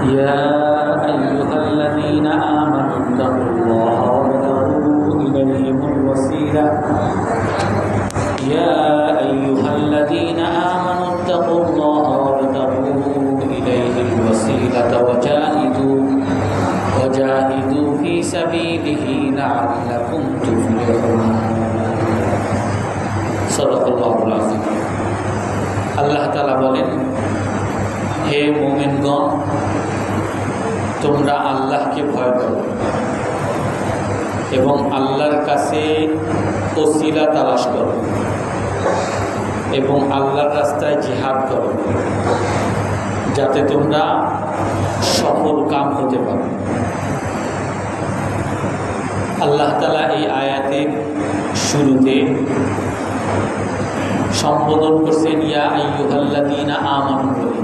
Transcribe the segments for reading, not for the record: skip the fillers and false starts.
يا أيها الذين آمنوا اتقوا الله وابتغوا إليه الوسيلة يا أيها الذين آمنوا اتقوا الله وابتغوا إليه الوسيلة وجاهدوا في سبيله لعلكم تفلحون صدق الله العظيم। আল্লাহ তাআলা বলেন, হে মুমিনগণ, তোমরা আল্লাহকে ভয় করো এবং আল্লাহর কাছে ওসিলা তালাশ করো এবং আল্লাহর রাস্তায় জিহাদ করো, যাতে তোমরা সফল কাম হতে পারো। আল্লাহ তাআলা এই আয়াতের শুরুতে সম্বোধন করছেন ইয়া আইয়ুহাল্লাযীনা আমানু বলে,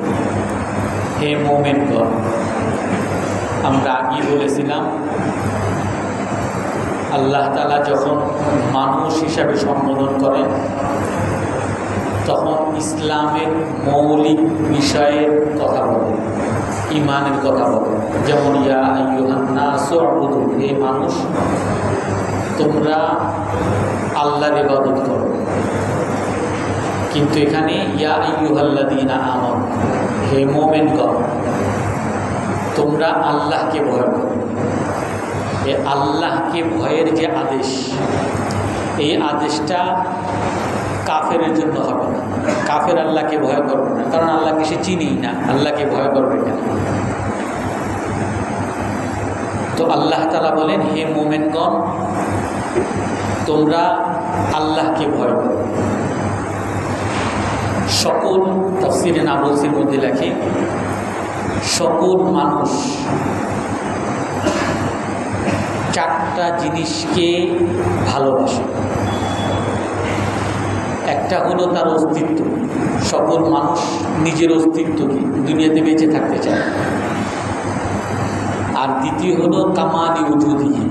হে মুমিনগণ। আমরা আগেই বলেছিলাম, আল্লাহ তাআলা যখন মানুষ হিসাবে সম্বোধন করেন তখন ইসলামের মৌলিক বিষয়ের কথা বলেন, ঈমানের কথা বলেন। যেমন ইয়া আইয়ুহান নাসু উবুদু, হে মানুষ, তোমরা আল্লাহর ইবাদত করো। কিন্তু এখানে ইয়া আইয়ুহাল্লাযীনা আমানু, হে মুমিনগণ, তোমরা আল্লাহকে ভয় করো। এই আল্লাহকে ভয়ের যে আদেশ, এই আদেশটা কাফেরের জন্য হবে না। কাফের আল্লাহকে ভয় করবে না, কারণ আল্লাহকে সে চিনেই না, আল্লাহকে ভয় করবে কেন? তো আল্লাহ তাআলা বলেন, হে মুমিনগণ, তোমরা আল্লাহকে ভয় করো। সকল তাফসীরে নাবুসির মধ্যে লেখে, সকল মানুষ চারটা জিনিসকে ভালোবাসে। একটা হলো তার অস্তিত্ব। সকল মানুষ নিজের অস্তিত্বকে, দুনিয়াতে বেঁচে থাকতে চায়। আর দ্বিতীয় হলো কামালি উজুদিহি,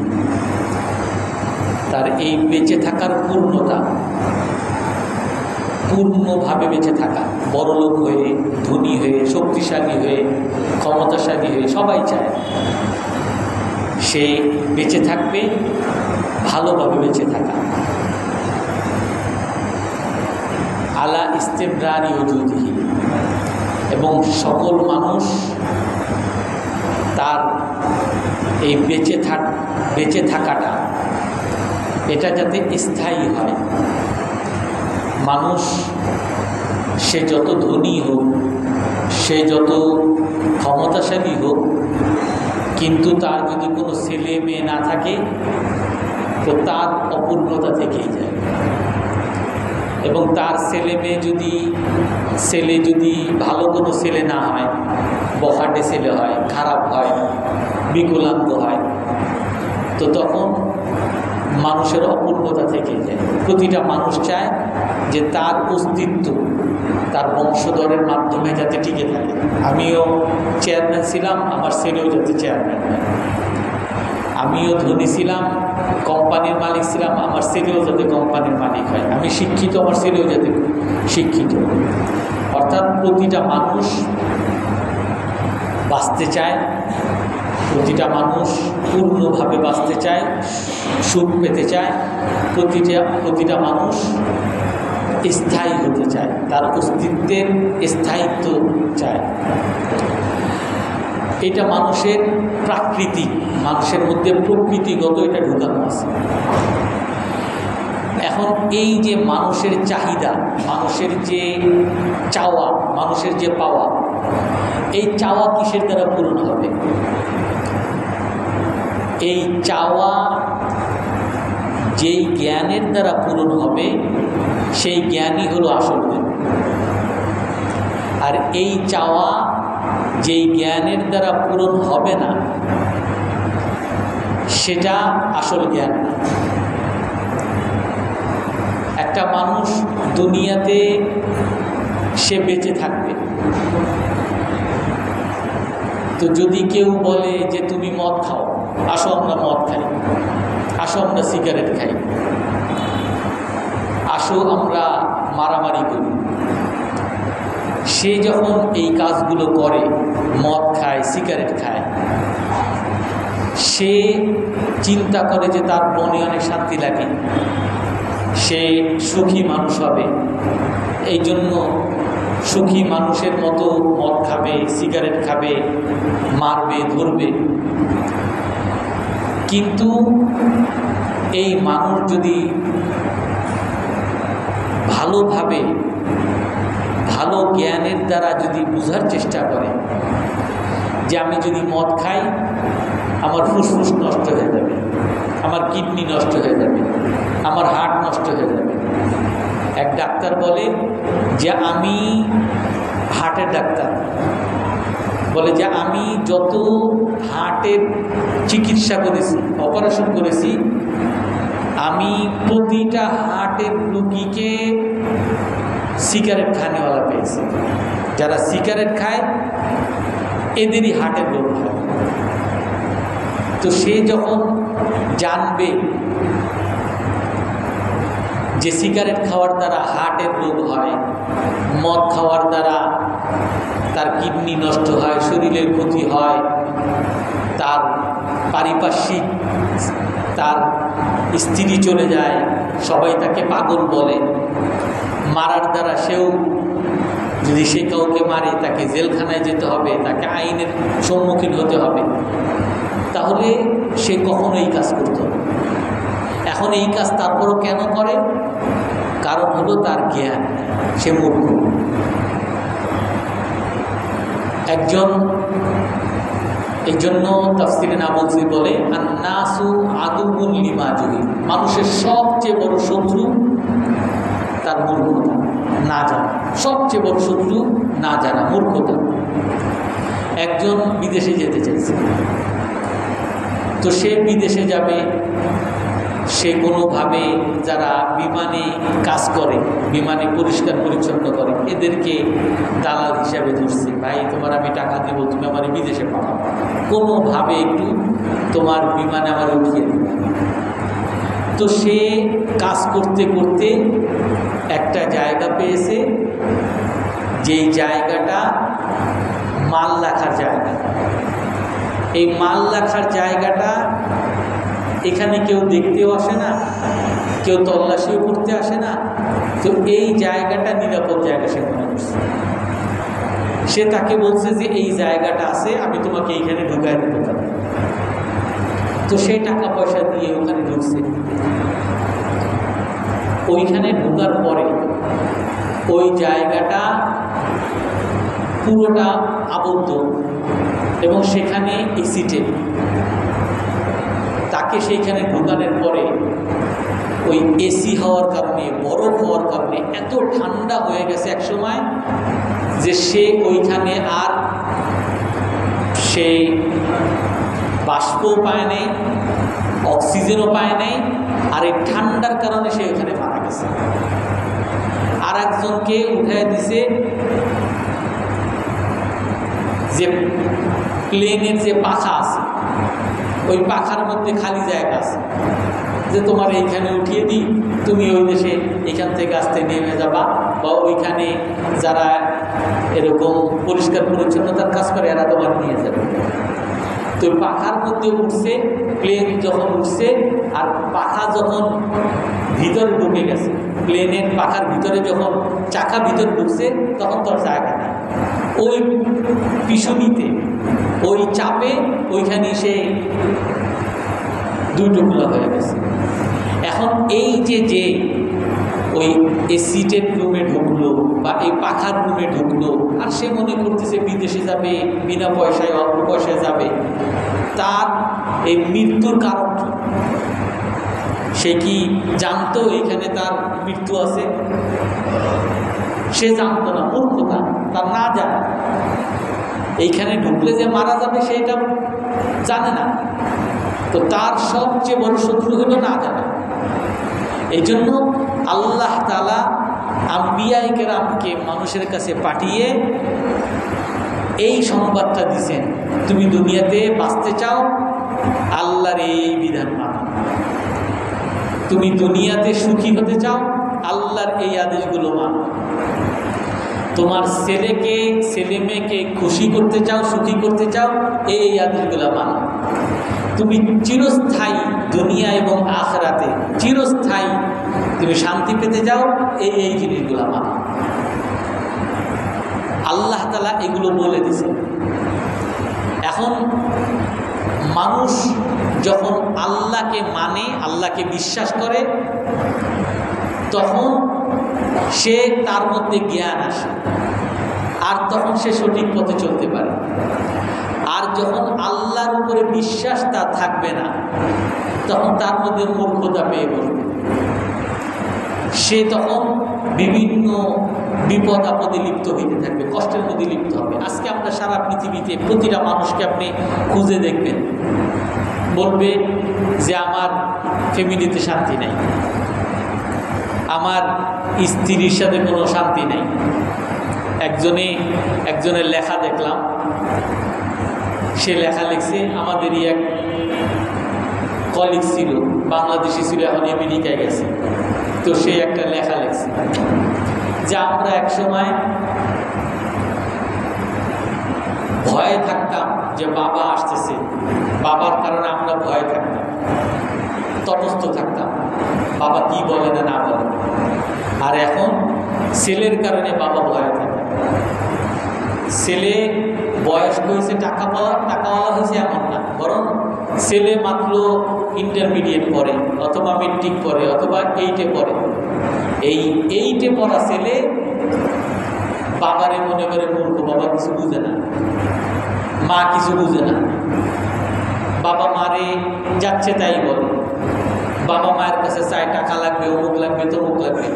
তার এই বেঁচে থাকার পূর্ণতা, পূর্ণভাবে বেঁচে থাকা, বড়লোক হয়ে, ধনী হয়ে, শক্তিশালী হয়ে, ক্ষমতাশালী হয়ে, সবাই চায় সে বেঁচে থাকবে, ভালোভাবে বেঁচে থাকা। আলা ইস্তিমরারি ওজুদিহি, এবং সকল মানুষ তার এই বেঁচে থাকাটা, এটা যাতে স্থায়ী হয়। মানুষ সে যত ধনী হোক, সে যত ক্ষমতাশালী হোক, কিন্তু তার যদি কোনো ছেলে মেয়ে না থাকে তো তার অপূর্ণতা থেকেই যায়। এবং তার ছেলে যদি ভালো কোনো ছেলে না হয়, বখাটে ছেলে হয়, খারাপ হয়, বিকলাঙ্গ হয়, তো তখন মানুষের অপূর্ণতা থেকে যায়। প্রতিটা মানুষ চায় যে তার অস্তিত্ব তার বংশধরের মাধ্যমে যাতে টিকে থাকে। আমিও চেয়ারম্যান ছিলাম, আমার ছেলেও যাতে চেয়ারম্যান হয়। আমিও ধনী ছিলাম, কোম্পানির মালিক ছিলাম, আমার ছেলেও যাতে কোম্পানির মালিক হয়। আমি শিক্ষিত, আমার ছেলেও যাতে শিক্ষিত। অর্থাৎ প্রতিটা মানুষ বাঁচতে চায়, প্রতিটা মানুষ পূর্ণভাবে বাঁচতে চায়, সুখ পেতে চায়, প্রতিটা মানুষ স্থায়ী হতে চায়, তার অস্তিত্বের স্থায়িত্ব চায়। এটা মানুষের প্রাকৃতিক, মানুষের মধ্যে প্রকৃতিগত এটা ঢুকানো আছে। এখন এই যে মানুষের চাহিদা, মানুষের যে চাওয়া, মানুষের যে পাওয়া, এই চাওয়া কিসের দ্বারা পূরণ হবে? এই চাওয়া যেই জ্ঞানের দ্বারা পূরণ হবে, সেই জ্ঞানই হলো আসল জ্ঞান। আর এই চাওয়া যেই জ্ঞানের দ্বারা পূরণ হবে না, সেটা আসল জ্ঞান না। একটা মানুষ দুনিয়াতে সে বেঁচে থাকবে, তো যদি কেউ বলে যে তুমি মদ খাও, আসো আমরা মদ খাই, আসো আমরা সিগারেট খাই, আসো আমরা মারামারি করি, সে সে যখন এই কাজগুলো করে, মদ খায়, সিগারেট খায়, সে চিন্তা করে যে তার মনে অনেক শান্তি লাগে, সে সুখী মানুষ হবে, এই জন্য সুখী মানুষের মতো মদ খাবে, সিগারেট খাবে, মারবে, ধরবে। কিন্তু এই মানুষ যদি ভালোভাবে, ভালো জ্ঞানের দ্বারা যদি বোঝার চেষ্টা করে যে আমি যদি মদ খাই আমার ফুসফুস নষ্ট হয়ে যাবে, আমার কিডনি নষ্ট হয়ে যাবে, আমার হার্ট নষ্ট হয়ে যাবে। এক ডাক্তার বলে যে আমি হার্টের ডাক্তার, বলে যে আমি যত হার্টের চিকিৎসা করেছি, অপারেশন করেছি, আমি প্রতিটা হার্টের রোগীকে সিগারেট খানেওয়ালা পেয়েছি। যারা সিগারেট খায় এদেরই হার্টের রোগ হয়। তো সে যখন জানবে যে সিগারেট খাওয়ার দ্বারা হার্টের রোগ হয়, মদ খাওয়ার দ্বারা তার কিডনি নষ্ট হয়, শরীরের ক্ষতি হয়, তার পারিপার্শ্বিক, তার স্ত্রী চলে যায়, সবাই তাকে পাগল বলে, মারার দ্বারা সেও, যদি সে কাউকে মারে তাকে জেলখানায় যেতে হবে, তাকে আইনের সম্মুখীন হতে হবে, তাহলে সে কখনো এই কাজ করত না। এখন এই কাজ তারপরও কেন করে? কারণ হলো তার জ্ঞান, সে মূর্খ। একজন, এই জন্য তাফসীরে নাবুজি বলে আন্নাসু আদুউন লিমা জুহিল, মানুষের সবচেয়ে বড় শত্রু তার মূর্খতা, না জানা। সবচেয়ে বড় শত্রু না জানা, মূর্খতা। একজন বিদেশে যেতে চাইছে, তো সে বিদেশে যাবে, সে কোনোভাবে যারা বিমানে কাজ করে, বিমানে পরিষ্কার পরিচ্ছন্ন করে, এদেরকে দালাল হিসাবে ধরছে। ভাই তোমার আমি টাকা দেবো, তুমি আমার বিদেশে পাঠাও, কোনোভাবে একটু তোমার বিমানে আমার উঠিয়ে দেবে। তো সে কাজ করতে করতে একটা জায়গা পেয়েছে, যেই জায়গাটা মাল রাখার জায়গা। এই মাল রাখার জায়গাটা এখানে কেউ দেখতেও আসে না, কেউ তল্লাশিও করতে আসে না। তো এই জায়গাটা নিরাপদ জায়গা সে মনে করছে। সে তাকে বলছে যে এই জায়গাটা আছে, আমি তোমাকে এইখানে ঢুকাই দিতে পারি। তো সে টাকা পয়সা দিয়ে ওখানে ঢুকছে। ওইখানে ঢোকার পরে ওই জায়গাটা পুরোটা আবদ্ধ এবং সেখানে এসিটে। তাকে সেইখানে ঢোকানোর পরে ওই এসি হওয়ার কারণে, বরফ হওয়ার কারণে এত ঠান্ডা হয়ে গেছে এক সময় যে সে ওইখানে আর সেই বাষ্পও পায় নাই, অক্সিজেনও পায় নাই, আর এই ঠান্ডার কারণে সে ওখানে মারা গেছে। আর একজনকে উঠায় দিছে যে প্লেনের যে পাখা আছে, ওই পাখার মধ্যে খালি জায়গা আছে, যে তোমার এইখানে উঠিয়ে দিই, তুমি ওই দেশে এখান থেকে আসতে নেমে যাবা, বা ওইখানে যারা এরকম পরিষ্কার পরিচ্ছন্নতার কাজ করে এরা তোমার নিয়ে যাবে। তো পাখার মধ্যে উঠছে, প্লেন যখন উঠছে আর পাখা যখন ভিতরে ঢুকে গেছে, প্লেনের পাখার ভিতরে যখন চাকা ভিতরে ঢুকছে তখন তোর জায়গা নেই। ওই পিছনিতে ওই চাপে ওইখানে সে দুই টুকরা হয়ে গেছে। এখন এই যে ওই এসিটের রুমে ঢুকলো বা এই পাখার রুমে ঢুকলো, আর সে মনে করতেছে বিদেশে যাবে, বিনা পয়সায়, অল্প পয়সায় যাবে, তার এই মৃত্যুর কারণ কি? সে কি জানতো এখানে তার মৃত্যু আছে? সে জানতো না, মূর্খতা, তার না জানা। এইখানে ঢুকলে যে মারা যাবে সেটা জানে না। তো তার সবচেয়ে বড় শত্রু হলো না জানা। এই জন্য আল্লাহ তাআলা আম্বিয়ায়ে কেরামকে মানুষের কাছে পাঠিয়ে এই সংবাদটা দিয়েছেন, তুমি দুনিয়াতে বাঁচতে চাও, আল্লাহর এই বিধান মানো। তুমি দুনিয়াতে সুখী হতে চাও, আল্লাহর এই আদেশগুলো মানো। তোমার ছেলেকে ছেলে মেয়েকে খুশি করতে চাও, সুখী করতে চাও, এই আদেশগুলো মানো। তুমি চিরস্থায়ী দুনিয়া এবং আখিরাতে চিরস্থায়ী তুমি শান্তি পেতে যাও, এই জিনিসগুলো মানো। আল্লাহ তাআলা এগুলো বলে দিয়েছেন। এখন মানুষ যখন আল্লাহকে মানে, আল্লাহকে বিশ্বাস করে, তখন সে তার মধ্যে জ্ঞান আসে, আর তখন সে সঠিক পথে চলতে পারে। আর যখন আল্লাহর উপরে বিশ্বাস তার থাকবে না, তখন তার মধ্যে মূর্খতা পেয়ে বসবে। সে তখন বিভিন্ন বিপদ আপদে লিপ্ত হইতে থাকবে, কষ্টের মধ্যে লিপ্ত হবে। আজকে আমরা সারা পৃথিবীতে প্রতিটা মানুষকে আপনি খুঁজে দেখবেন, বলবে যে আমার ফ্যামিলিতে শান্তি নাই, আমার স্ত্রীর সাথে কোনো শান্তি নেই। একজনের লেখা দেখলাম, সে লেখা লিখছে, আমাদেরই এক কলিগ ছিল, বাংলাদেশি ছিল, এখন আমেরিকায় গেছে। তো সে একটা লেখা লিখছে যে আমরা একসময় ভয়ে থাকতাম যে বাবা আসতেছে, বাবার কারণে আমরা ভয়ে থাকতাম, তটস্থ থাকতাম, বাবা কি বলে না না বলে। আর এখন ছেলের কারণে বাবা ভয়ে থাকে। ছেলে বয়স্ক হয়েছে, টাকাওয়ালা হয়েছে এমন না, বরং ছেলে মাত্র ইন্টারমিডিয়েট পড়ে, অথবা মেট্রিক পড়ে, অথবা 8-এ পড়ে। এই 8-এ পড়া ছেলে বাবারে মনে করে মূর্খ, বাবা কিছু বুঝে না, মা কিছু বুঝে না, বাবা মারে যাচ্ছে তাই বলে, বাবা মায়ের কাছে চায় টাকা লাগবে, অমুক লাগবে, তমুক লাগবে।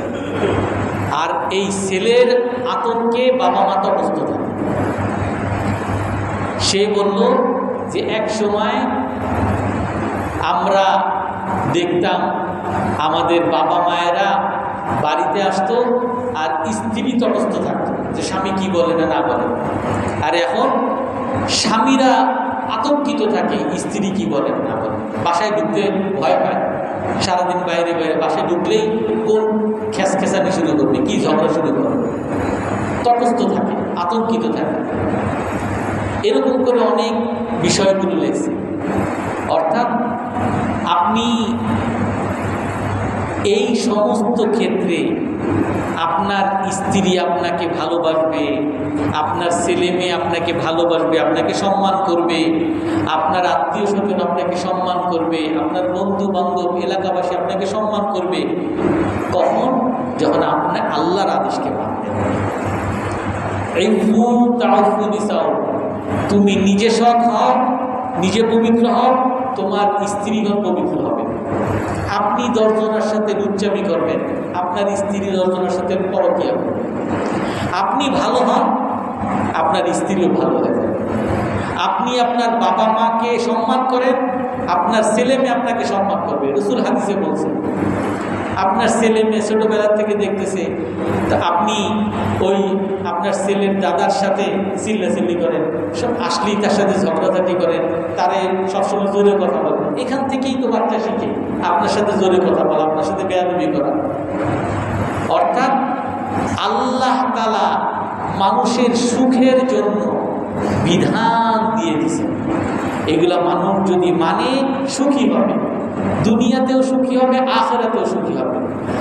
আর এই ছেলের আতঙ্কে বাবা মা তটস্থ থাকে। সে বলল যে এক সময় আমরা দেখতাম আমাদের বাবা মায়েরা বাড়িতে আসতো আর স্ত্রী তটস্থ থাকতো, যে স্বামী কি বলে না না বলে। আর এখন স্বামীরা আতঙ্কিত থাকে স্ত্রী কি বলে না বলে, বাসায় ঢুকতে ভয় পায়, সারাদিন বাইরে বাইরে, বাসায় ঢুকলেই কোন খেসানি শুরু করবে, কি ঝগড়া শুরু করবে, তটস্থ থাকে, আতঙ্কিত থাকে। এরকম করে অনেক বিষয়গুলো লেগেছে। অর্থাৎ আপনি এই সমস্ত ক্ষেত্রে আপনার স্ত্রী আপনাকে ভালোবাসবে, আপনার ছেলে মেয়ে আপনাকে ভালোবাসবে, আপনাকে সম্মান করবে, আপনার আত্মীয় স্বজন আপনাকে সম্মান করবে, আপনার বন্ধু বান্ধব এলাকাবাসী আপনাকে সম্মান করবে, কখন? যখন আপনার আল্লাহর আদেশকে মানবেন। তুমি নিজে সৎ হও, নিজে পবিত্র হও, তোমার স্ত্রীগণ পবিত্র হবে। আপনি 10 জনের সাথে লুচ্চামি করবেন, আপনার স্ত্রী 10 জনের সাথে পরকীয়া করবে। আপনি ভালো হন, আপনার স্ত্রীও ভালো হয়ে যাবে। আপনি আপনার বাবা মাকে সম্মান করেন, আপনার ছেলে মেয়ে আপনাকে সম্মান করবে। রাসূল হাদিসে বলছেন, আপনার ছেলে মেয়ে ছোটবেলা থেকে দেখতেছে, তা আপনি ওই আপনার ছেলের দাদার সাথে চিল্লাচিল্লি করেন, সব আসলেই তার সাথে ঝগড়াঝাটি করেন, তারে সবসময় জোরে কথা বলেন। এখান থেকেই তো বাচ্চা শিখে আপনার সাথে জোরে কথা বলা, আপনার সাথে বেয়াদবি করা। অর্থাৎ আল্লাহ তাআলা মানুষের সুখের জন্য বিধান দিয়ে দিয়েছেন। এগুলা মানুষ যদি মানে সুখী হবে, দুনিয়াতেও সুখী হবে, আখিরাতেও সুখী হবে।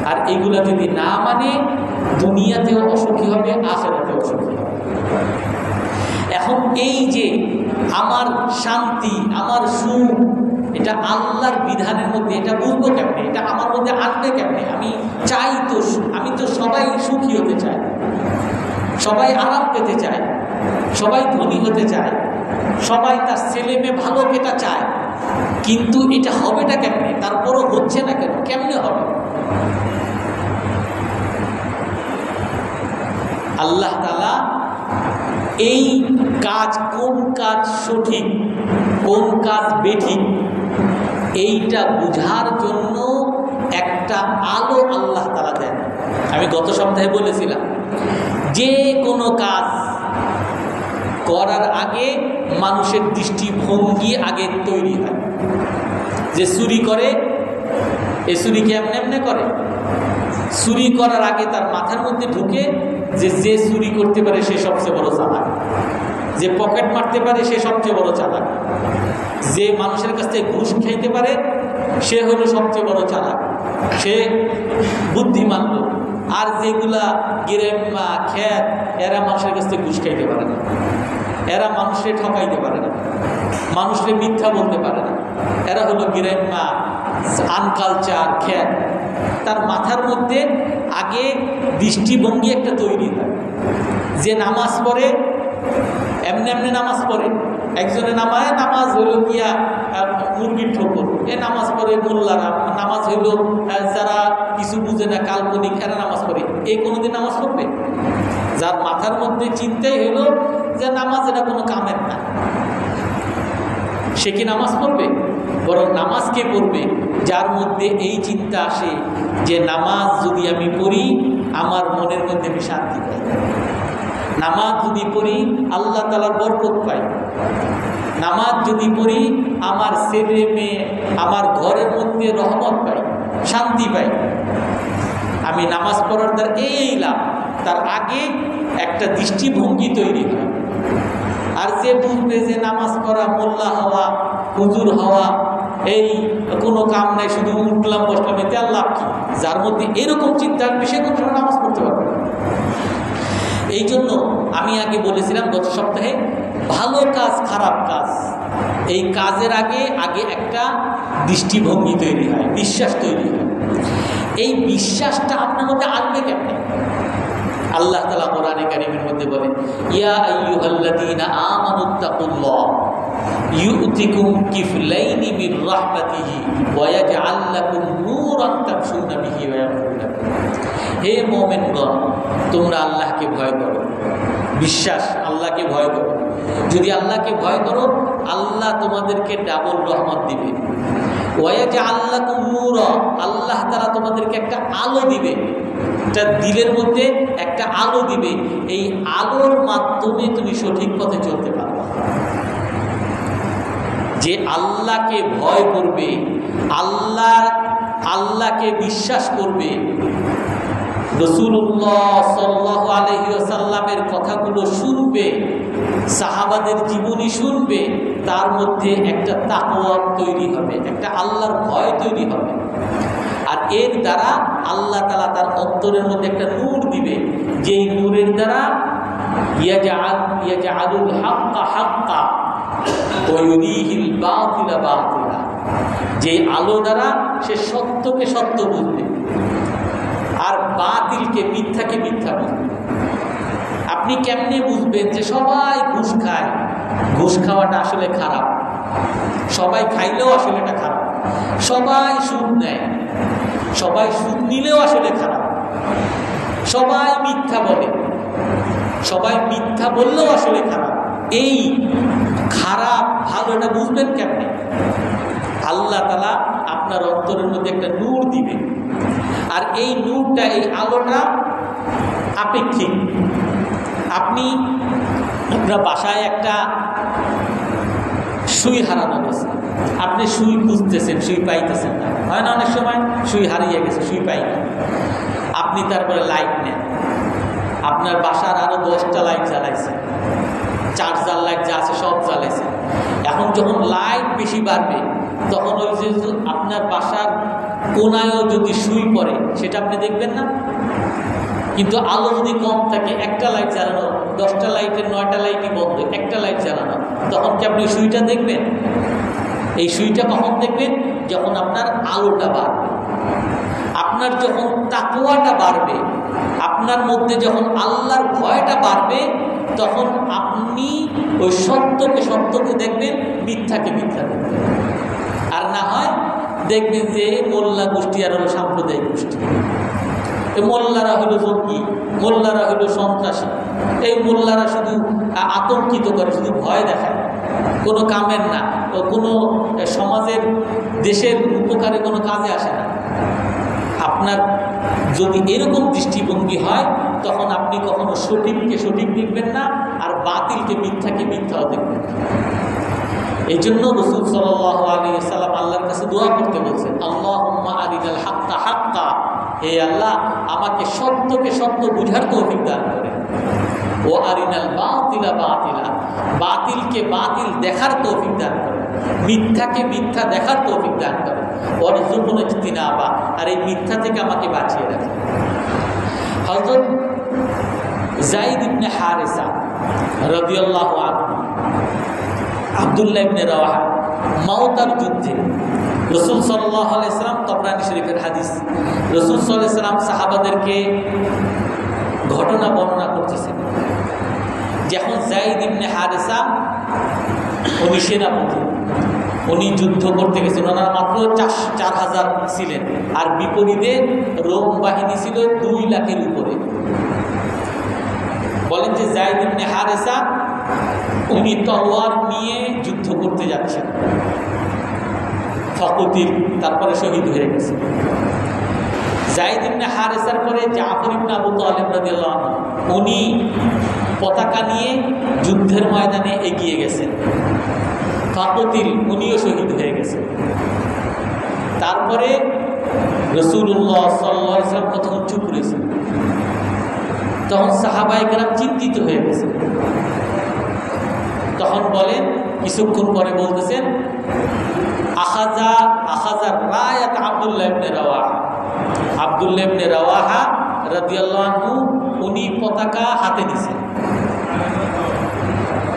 আর এগুলা যদি না মানে দুনিয়াতেও অসুখী হবে, আখিরাতেও অসুখী হবে। এখন এই যে আমার শান্তি, আমার সুখ, এটা আল্লাহর বিধানের মধ্যে, এটা বুঝবো কেমনে, এটা আমার মধ্যে আনবে কেমনে? আমি চাই তো, আমি তো সবাই সুখী হতে চাই, সবাই আরাম পেতে চায়, সবাই ধনী হতে চায়, সবাই তার ছেলে মেয়ে ভালো পেতে চায়, কিন্তু এটা হবেটা কেমনে? তারপরও হচ্ছে না কেন? কেমনে হবে? আল্লাহ তাআলা এই কাজ, কোন কাজ সঠিক, কোন কাজ বেঠিক, এইটা বুঝার জন্য একটা আলো আল্লাহ তাআলা দেন। আমি গত সপ্তাহে বলেছিলাম, যে কোনো কাজ করার আগে মানুষের দৃষ্টিভঙ্গি আগে তৈরি হয়। যে চুরি করে, এ চুরি কি এমনি এমনি করে? চুরি করার আগে তার মাথার মধ্যে ঢুকে যে চুরি করতে পারে সে সবচেয়ে বড় চালাক, যে পকেট মারতে পারে সে সবচেয়ে বড় চালাক, যে মানুষের কাছ থেকে ঘুষ খাইতে পারে সে হলো সবচেয়ে বড় চালাক, সে বুদ্ধিমান লোক। আর যেগুলা গিরেম্মা খ্যাত এরা মানুষের কাছ থেকে ঘুষ খাইতে পারে না, এরা মানুষকে ঠকাইতে পারে না, মানুষকে মিথ্যা বলতে পারে না, এরা হলো গিরেম্মা আনকালচার খ্যাত। তার মাথার মধ্যে আগে দৃষ্টিভঙ্গি একটা তৈরি হয়, যে নামাজ পড়ে এমনি এমনি নামাজ পড়ে, একজনে নামাজ হইল গিয়া মুরগির ঠোকর, এ নামাজ পড়ে মোল্লারা, নামাজ হইল যারা কিছু বুঝে না কাল্পনিক এরা নামাজ পড়ে, এ কোনোদিন নামাজ পড়বে? যার মাথার মধ্যে চিন্তাই হইল যে নামাজ এটা কোনো কামের না, সে কি নামাজ পড়বে? বরং নামাজ কে পড়বে? যার মধ্যে এই চিন্তা আসে যে নামাজ যদি আমি পড়ি আমার মনের মধ্যে আমি শান্তি পাই, নামাজ যদি পড়ি আল্লাহ তাআলার বরকত পাই, নামাজ যদি পড়ি আমার ছেলে মেয়ে আমার ঘরের মধ্যে রহমত পাই, শান্তি পাই। আমি নামাজ পড়ার দ্বারা এই লাভ। তার আগে একটা দৃষ্টিভঙ্গি তৈরি হয়। আর যে বুঝবে যে নামাজ পড়া মোল্লা হওয়া হুজুর হওয়া এই কোনো কাম নাই, শুধু উঠলাম বসলাম, এতে আর লাভ কি? যার মধ্যে এরকম চিন্তার বিষয় কোনো নামাজ পড়তে পারবে না। এই জন্য আমি আগে বলেছিলাম গত সপ্তাহে, ভালো কাজ খারাপ কাজ এই কাজের আগে একটা দৃষ্টিভঙ্গি তৈরি হয়, বিশ্বাস তৈরি হয়। এই বিশ্বাসটা আপনার মধ্যে আসবে কেমনে? আল্লাহ তাআলা কোরআনে কারীমের মধ্যে বলেন, ইয়া আইয়ুহাল্লাযীনা আমানুত্তাকুল্লাহ ইউতিকুম কিফলাইনি মির রাহমাতিহি ওয়া ইয়াজআল লাকুম নূরান তামশুনা বিহি ওয়া ইয়াগফির লাকুম। হে মুমিনগণ, তোমরা আল্লাহকে ভয় করো, বিশ্বাস আল্লাহকে ভয় করো। যদি আল্লাহকে ভয় করো আল্লাহ তোমাদেরকে ডাবল রহমত দিবে। ওয়া ইয়াজআল লাকুম নূরা, আল্লাহ তাআলা তোমাদেরকে একটা আলো দিবে, একটা দিলের মধ্যে একটা আলো দিবে। এই আলোর মাধ্যমে তুমি সঠিক পথে চলতে পারবে। যে আল্লাহকে ভয় করবে, আল্লাহকে বিশ্বাস করবে, রাসূলুল্লাহ সাল্লাল্লাহু আলাইহি ওয়াসাল্লামের কথাগুলো শুনবে, সাহাবাদের জীবনী শুনবে, তার মধ্যে একটা তাকওয়া তৈরি হবে, একটা আল্লাহর ভয় তৈরি হবে। আর এর দ্বারা আল্লাহ তাআলা তার অন্তরের মধ্যে একটা নূর দিবে, যেই নূরের দ্বারা ইয়াজআলুল হাক্কা হাক্কা ওয়া ইউরিহিল বাতিলা বাতিলা, যে আলো দ্বারা সে সত্যকে সত্য বুঝবে আর বাতিলকে মিথ্যাকে মিথ্যা বুঝবে। আপনি কেমনে বুঝবেন যে সবাই ঘুষ খায়? ঘুষ খাওয়াটা আসলে খারাপ, সবাই খাইলেও আসলে এটা খারাপ। সবাই সুদ নেয়, সবাই সুদ নিলেও আসলে খারাপ। সবাই মিথ্যা বলে, সবাই মিথ্যা বললেও আসলে খারাপ। এই খারাপ ভালো এটা বুঝবেন কেমনে? আল্লাহ তাআলা আপনার অন্তরের মধ্যে একটা নূর দিবে, আর এই নূরটা, এই আলোটা আপেক্ষিক। আপনার বাসায় একটা সুই হারানো গেছে, আপনি সুই খুঁজতেছেন, সুই পাইতেছেন না, হয় না? অনেক সময় সুই হারিয়ে গেছে, সুই পাই না। আপনি তারপরে লাইট নেন, আপনার বাসার আরো 10টা লাইট জ্বালাইছে, চার্জার লাইট যা আছে সব জ্বালাইছে। এখন যখন লাইট বেশি বাড়বে তখন ওই যে আপনার বাসার কোনায়ও যদি সুই পড়ে সেটা আপনি দেখবেন না। কিন্তু আলো যদি কম থাকে, একটা লাইট জ্বালানো, 10টা লাইটের 9টা লাইটই বন্ধ, একটা লাইট জ্বালানো, তখন কি আপনি সুইটা দেখবেন? এই সুইটা কখন দেখবেন? যখন আপনার আলোটা বাড়বে, আপনার যখন তাকওয়াটা বাড়বে, আপনার মধ্যে যখন আল্লাহর ভয়টা বাড়বে, তখন আপনি ওই সত্যকে দেখবেন, মিথ্যাকে মিথ্যা দেখবেন। আর না হয় দেখবেন যে মোল্লা গোষ্ঠী আর হলো সাম্প্রদায়িক গোষ্ঠী, মোল্লারা হলো জঙ্গি, মোল্লারা হলো সন্ত্রাসী, এই মোল্লারা শুধু আতঙ্কিত করে, শুধু ভয় দেখায়, কোনো কামের না, কোনো সমাজের দেশের উপকারে কোনো কাজে আসে না। আপনার যদি এরকম দৃষ্টিভঙ্গি হয় তখন আপনি কখনো সঠিককে সঠিক দেখবেন না, আর বাতিলকে মিথ্যাকে মিথ্যাও দেখবেন। এই জন্য রাসূল সাল্লাল্লাহু আলাইহি ওয়াসাল্লাম আল্লাহর কাছে দোয়া করতে বলছেন, আল্লাহুম্মা আরিনাল হাক্কা হাক্কা হে আল্লাহ আমাকে সত্যকে সত্য বুঝার তৌফিক দান করেন, ও আরিনাল বাতিলা বাতিলা, বাতিলকে বাতিল দেখার তৌফিক দান করেন, মিথ্যাকে মিথ্যা দেখার তৌফিক দান করেন, ওয়ারযুকনা ইজতিনাবা, আর এই মিথ্যা থেকে আমাকে বাঁচিয়ে রাখেন। হযরত যায়েদ ইবনে হারেসা রাদিয়াল্লাহু আনহু, আব্দুল্লাহ ইবনে রাওয়াহা মাউতার যুদ্ধে রাসূল সাল্লাল্লাহু আলাইহি সাল্লাম, তাবরানী শরীফের হাদিস, রাসূল সাল্লাল্লাহু আলাইহি সাল্লাম সাহাবাদেরকে ঘটনা বর্ণনা করতেছেন। যখন যায়েদ ইবনে হারেসা উনি সেনাপতি, উনি যুদ্ধ করতে গেছেন, ওনারা মাত্র 4,000 ছিলেন, আর বিপরীতে রোম বাহিনী ছিল 2 লাখের উপরে। বলেন যে যায়েদ ইবনে হারেসা উনি তলোয়ার নিয়ে যুদ্ধ করতে যাচ্ছেন, ফাকুতিল, তারপরে শহীদ হয়ে গেছে। যায়েদ ইবনে হারেসার পরে জাফর ইবনে আবু তালিব রাদিয়াল্লাহু আনহু, উনি পতাকা নিয়ে যুদ্ধের ময়দানে এগিয়ে গেছেন, ফাকুতিল, উনিও শহীদ হয়ে গেছেন। তারপরে রাসূলুল্লাহ সাল্লাল্লাহু আলাইহি ওয়াসাল্লাম প্রথম চুপ করেছেন, তখন সাহাবায়ে কেরাম চিন্তিত হয়ে গেছে। তখন বলেন, কিছুক্ষণ পরে বলতেছেন, আখাজা রায়াত আব্দুল্লাহ ইবনে রাওয়াহা, আব্দুল্লাহ ইবনে রাওয়াহা রাদিয়াল্লাহু আনহু উনি পতাকা হাতে নিছেন।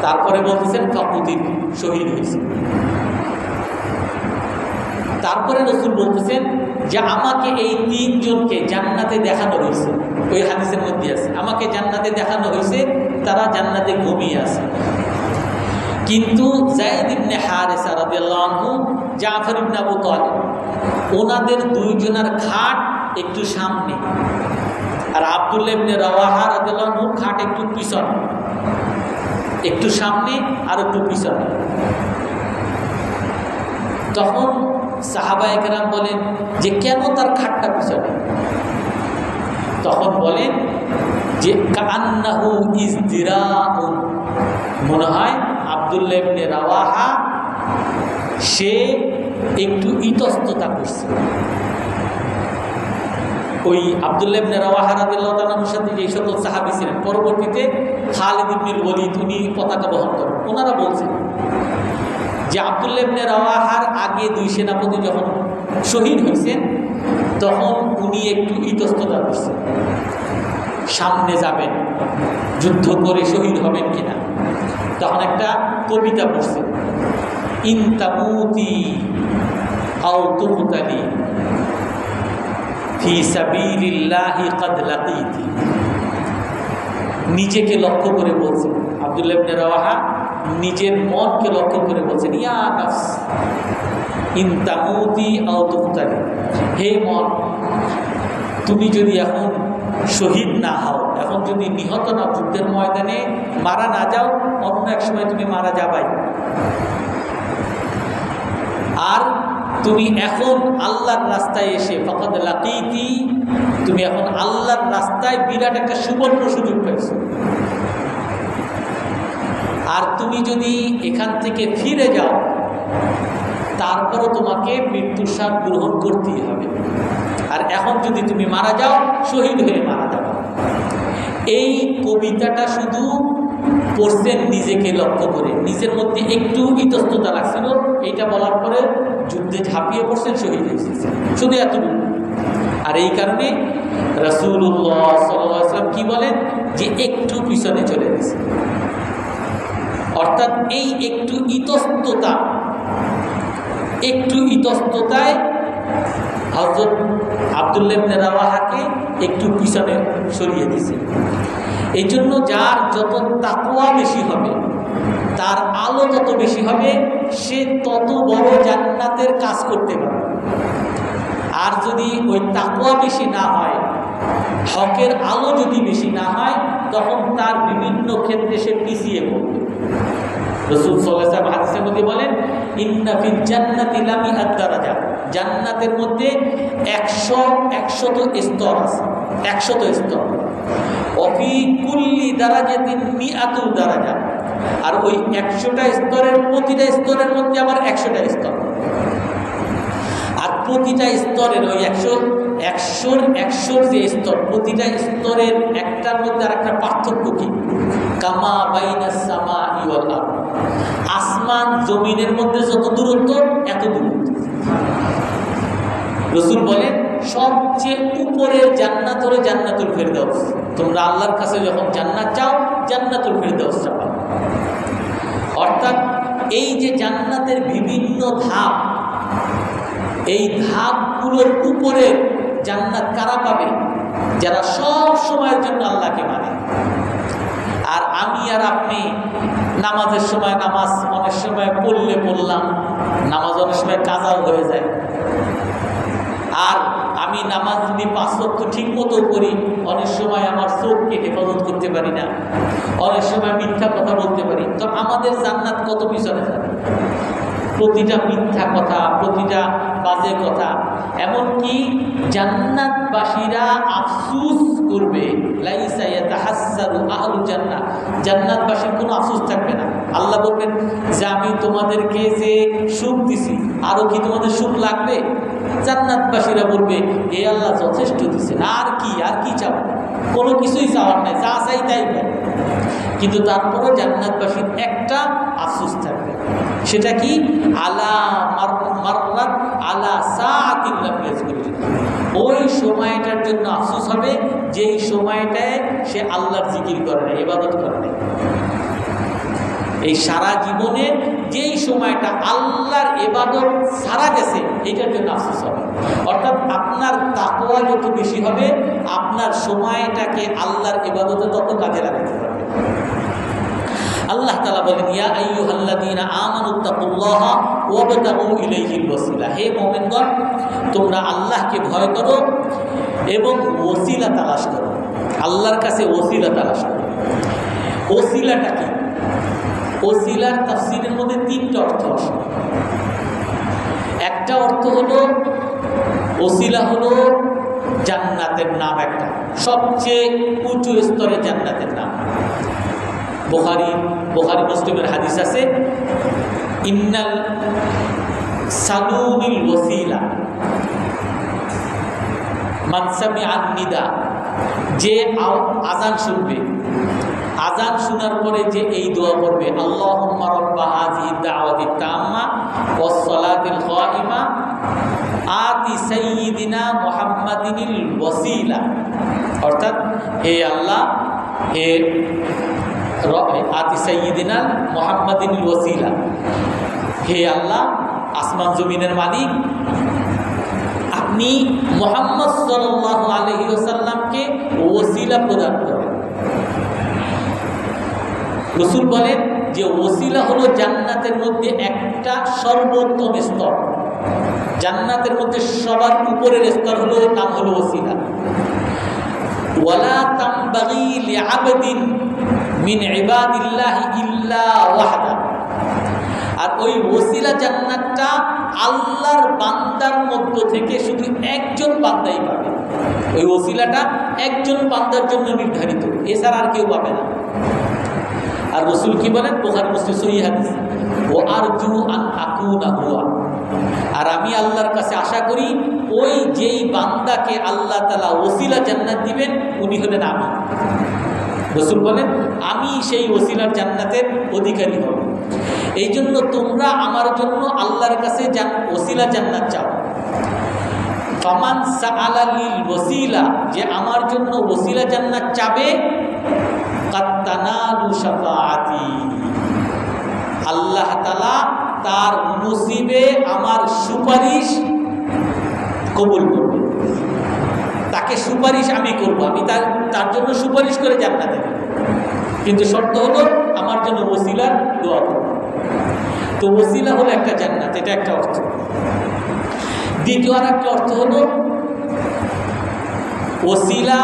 তারপরে বলতেছেন ফাকুতিল, শহীদ হয়েছে। তারপরে রাসূল বলতেছেন যে আমাকে এই 3 জনকে জান্নাতে দেখানো হয়েছে, ওই হাদিসের মধ্যে আছে, আমাকে জান্নাতে দেখানো হয়েছে, তারা জান্নাতে ঘুমিয়ে আছে। কিন্তু যায়েদ ইবনে হারেসা রাদিয়াল্লাহু আনহু, জাফর ইবনে আবু তালিব, ওনাদের 2 জনের খাট একটু সামনে, আর আব্দুল্লাহ ইবনে রাওয়াহা রাদিয়াল্লাহু আনহু খাট একটু পিছনে, একটু সামনে আর একটু পিছনে। তখন সাহাবায়ে কেরাম বলেন যে কেন তার খাটটা পিছনে? তখন বলেন যে কান্নাহু ইজদিরাউন, মনে হয় আব্দুল্লাহ ইবনে রাওয়াহা সে একটু ইতস্ততা করছে। ওই আব্দুল্লাহ ইবনে রাওয়াহা রাদিয়াল্লাহু তাআলার সাথে যে সকল সাহাবী ছিলেন, পরবর্তীতে খালিদ ইবনুল ওয়ালিদ উনি পতাকা বহন করেন, ওনারা বলছেন যে আব্দুল্লাহ ইবনে রাওয়াহার আগে 2 সেনাপতি যখন শহীদ হয়েছেন, তখন উনি একটু ইতস্ততা করছেন, সামনে যাবেন, যুদ্ধ করে শহীদ হবেন কিনা। তখন একটা কবিতা পড়ছেন, ইন তামুতি আও তুকতালি ফি সাবিলিল্লাহি ক্বাদ লাকিতি। নিজেকে লক্ষ্য করে বলছেন, আব্দুল্লাহ ইবনে রাওয়াহা নিজের মনকে লক্ষ্য করে বলছেন, ইয়া নাফস ইন তামুতি আও তুকতালি, হে মন, তুমি যদি এখন শহীদ না হও, এখন যদি নিহত না, যুদ্ধের ময়দানে মারা না যাও, অন্য এক সময় তুমি মারা যাবাই। আর তুমি এখন আল্লাহর রাস্তায় এসে ফাকাদ লাকিতি, তুমি এখন আল্লাহর রাস্তায় বিরাট একটা সুবর্ণ সুযোগ পাইছো। আর তুমি যদি এখান থেকে ফিরে যাও, তারপরও তোমাকে মৃত্যুর স্বাদ গ্রহণ করতেই হবে। আর এখন যদি তুমি মারা যাও, শহীদ হয়ে মারা যাবে। এই কবিতাটা শুধু পড়ছেন নিজেকে লক্ষ্য করে, নিজের মধ্যে একটু ইতস্ততা লাগছিল, এইটা বলার পরে যুদ্ধে ঝাঁপিয়ে পড়ছেন, শহীদ হয়েছেন, শুধু এতটুকু। আর এই কারণে রাসূলুল্লাহ সাল্লাল্লাহু আলাইহি ওয়াসাল্লাম কি বলেন যে একটু পিছনে চলে গেছে। অর্থাৎ এই একটু ইতস্ততায় হযরত আব্দুল্লাহ ইবনে রাওয়াহাকে একটু পিছনে সরিয়ে দিয়েছে। এই জন্য যার যত তাকওয়া বেশি হবে, তার আলো তত বেশি হবে, সে তত বড় জান্নাতের কাজ করতে পারবে। আর যদি ওই তাকওয়া বেশি না হয়, হকের আলো যদি বেশি না হয়, তখন তার বিভিন্ন ক্ষেত্রে সে পিছিয়ে পড়বে। রাসূল সাল্লাল্লাহু আলাইহি ওয়াসাল্লাম হাদিসের মধ্যে বলেন, ইন্না ফিল জান্নাতি লামিআত দারাজা, জান্নাতের মধ্যে 100 স্তর আছে, 100 স্তর। ওয়াফি কুল্লি দারাজাতিন মিআতুল দারাজা, আর ওই 100টা স্তরের প্রতিটা স্তরের মধ্যে আবার 100টা স্তর। আর প্রতিটা স্তরের ওই একশোর যে স্তর, প্রতিটা স্তরের একটার মধ্যে আর একটা পার্থক্য কি? কামা বাইনাস সামাই ওয়াল আরদ, আসমান জমিনের মধ্যে যত দূরত্ব এত দূরত্ব। রাসূল বলেন সবচেয়ে উপরের জান্নাত হলো জান্নাতুল ফেরদাউস। তোমরা আল্লাহর কাছে যখন জান্নাত চাও, জান্নাতুল ফেরদাউস চাও। অর্থাৎ এই যে জান্নাতের বিভিন্ন ধাপ, এই ধাপগুলোর উপরে জান্নাত কারা পাবে? যারা সব সময়ের জন্য আল্লাহকে মানে। আর আমি আর আপনি নামাজের সময় নামাজ অনেক সময় পড়লাম, নামাজ অনেক সময় কাজাও হয়ে যায়। আর আমি নামাজ যদি 5 ওয়াক্ত ঠিক মতো করি, অনেক সময় আমার চোখকে হেফাজত করতে পারি না, অনেক সময় মিথ্যা কথা বলতে পারি। তো আমাদের জান্নাত কত পিছনে যাবে? প্রতিটা মিথ্যা কথা, প্রতিটা বাজে কথা। এমনকি জান্নাতবাসীরা আফসুস করবে, লাইসা ইয়াতাহাসসারু আহলুল জান্নাহ, জান্নাতবাসীর কোনো আফসোস থাকবে না। আল্লাহ বলবেন যে আমি তোমাদেরকে যে সুখ দিছি, আরও কি তোমাদের সুখ লাগবে? জান্নাতবাসীরা বলবে এ আল্লাহ যথেষ্ট দিচ্ছেন, আর কি চাও? কোনো কিছুই চাওয়ার নাই, যা চাই তাই পাই। কিন্তু তারপরও জান্নাতবাসীর একটা আফসোস থাকবে, সেটা কি? আলা মাররাত আলা সাআতিন লাম ইয়াজকুর, ওই সময়টার জন্য আফসোস হবে যেই সময়টায় সে আল্লাহর জিকির করে না, ইবাদত করে না। এই সারা জীবনে যেই সময়টা আল্লাহর ইবাদত সারা গেছে, এইটার জন্য আফসোস হবে। অর্থাৎ আপনার তাকওয়া যত বেশি হবে, আপনার সময়টাকে আল্লাহর ইবাদতে তত কাজে লাগাতে পারবে। আল্লাহ তাআলা বলেন ইয়া আইয়ুহাল্লাযীনা আমানুত্তাকুল্লাহা ওয়াবতাগু ইলাইহিল ওয়াসিলা, হে মুমিনগণ তোমরা আল্লাহকে ভয় করো এবং ওসিলা তালাশ করো, আল্লাহর কাছে ওসিলা তালাশ করো। ওসিলাটা কি? ওসিলার তাফসীরের মধ্যে 3টা অর্থ আছে। একটা অর্থ হলো ওসিলা হলো জান্নাতের নাম, একটা সবচেয়ে উঁচু স্তরে জান্নাতের নাম। বুখারী মুসলিমের হাদিস আছে, ইন্নাল সালুনিল ওসিলা মান সামিআন নিদা, যে আযান শুনবে, আযান শোনার পরে যে এই দোয়া পড়বে, আল্লাহুম্মা রাব্বা হাযিহিদ দাওয়াতিত তাম্মা ওয়াস সালাতিল কায়িমা আতি সাইয়্যিদিনা মুহাম্মাদিনিল ওয়াসিলা, অর্থাৎ হে আল্লাহ, হে আতি সাইয়্যিদিনা মুহাম্মাদিনিল ওয়াসিলা, হে আল্লাহ আসমান জমিনের মালিক, আপনি মুহাম্মদ সাল্লাল্লাহু আলাইহি ওয়াসাল্লামকে ওসিলা প্রদান করেন। রাসূল বলেন যে ওসিলা হলো জান্নাতের মধ্যে একটা সর্বোত্তম স্তর। জান্নাতের মধ্যে সবার উপরের স্তর হলো, নাম হলো ওসিলা। ওয়ালা তামবাগি লিআবদিন মিন ইবাদিল্লাহি ইল্লা ওয়াহদা, আর ওই ওসিলা জান্নাতটা আল্লাহর বান্দার মধ্য থেকে শুধু একজন বান্দাই পাবে। ওই ওসিলাটা একজন বান্দার জন্য নির্ধারিত, এছাড়া আর কেউ পাবে না। আর রাসূল কি বলেন? বুখারী মুসলিম সহিহ হাদিস, ও আরজু আন আকুনা হুয়া, আর আমি আল্লাহর কাছে আশা করি ওই যেই বান্দাকে আল্লাহ তাআলা ওসিলা জান্নাত দিবেন উনি হলেন আমি। রাসূল বলেন আমি সেই ওসিলার জান্নাতের অধিকারী হব। এই জন্য তোমরা আমার জন্য আল্লাহর কাছে ওসিলা জান্নাত চাও। ফামান সাআলা লিল ওসিলা, যে আমার জন্য ওসিলা জান্নাত চাবে, কাদ তানালু শাফাআতি, আল্লাহ তাআলা তার নসিবে আমার সুপারিশ কবুল করবে। তাকে সুপারিশ আমি করব, আমি তার জন্য সুপারিশ করে জান্নাত দেব, কিন্তু শর্ত হলো আমার জন্য ওসিলার দোয়া করব। তো ওসিলা হলো একটা জান্নাত, এটা একটা অর্থ। দ্বিতীয় আর একটা অর্থ হলো ওসিলা,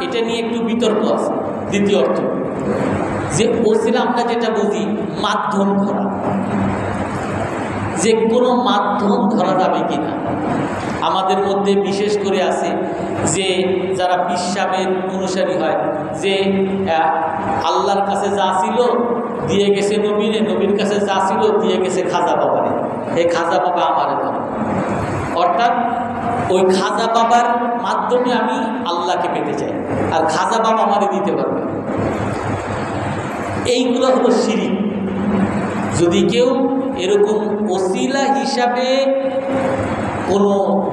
এটা নিয়ে একটু বিতর্ক আছে। দ্বিতীয় অর্থ যে ওসিলা আমরা যেটা বুঝি মাধ্যম ধরা, যে কোনো মাধ্যম ধরা যাবে কিনা। আমাদের মধ্যে বিশেষ করে আছে যে যারা পীর সাহেবের অনুসারী হয়, যে আল্লাহর কাছে যা ছিল দিয়ে গেছে নবীরে, নবীর কাছে যা ছিল দিয়ে গেছে খাজা বাবারে, এই খাজা বাবা আমারে ধরে। অর্থাৎ ওই খাজা বাবার মাধ্যমে আমি আল্লাহকে পেতে চাই, আর খাজা বাবা আমারে দিতে পারবে। এইগুলো হলো শিরিক। যদি কেউ এরকম ওসিলা হিসাবে কোনো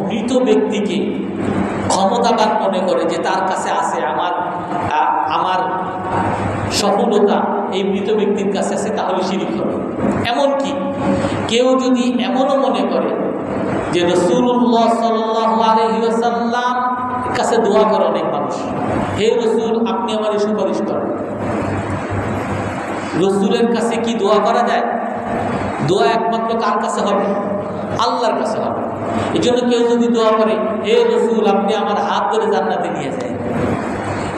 মৃত ব্যক্তিকে ক্ষমতাবান মনে করে যে তার কাছে আছে, আমার সফলতা এই মৃত ব্যক্তির কাছে আছে, তাহলে শিরিক হবে। এমনকি কেউ যদি এমনও মনে করে যে রাসূলুল্লাহ সাল্লাল্লাহু আলাইহি ওয়াসাল্লাম কাছে দোয়া করে অনেক মানুষ, হে রাসূল আপনি আমারে সুপারিশ করেন। রাসূলের কাছে কি দোয়া করা যায়? দোয়া একমাত্র কার কাছে হবে? আল্লাহর কাছে হবে। এই জন্য কেউ যদি দোয়া করে, হে রাসূল আপনি আমার হাত ধরে জান্নাতে নিয়ে যায়,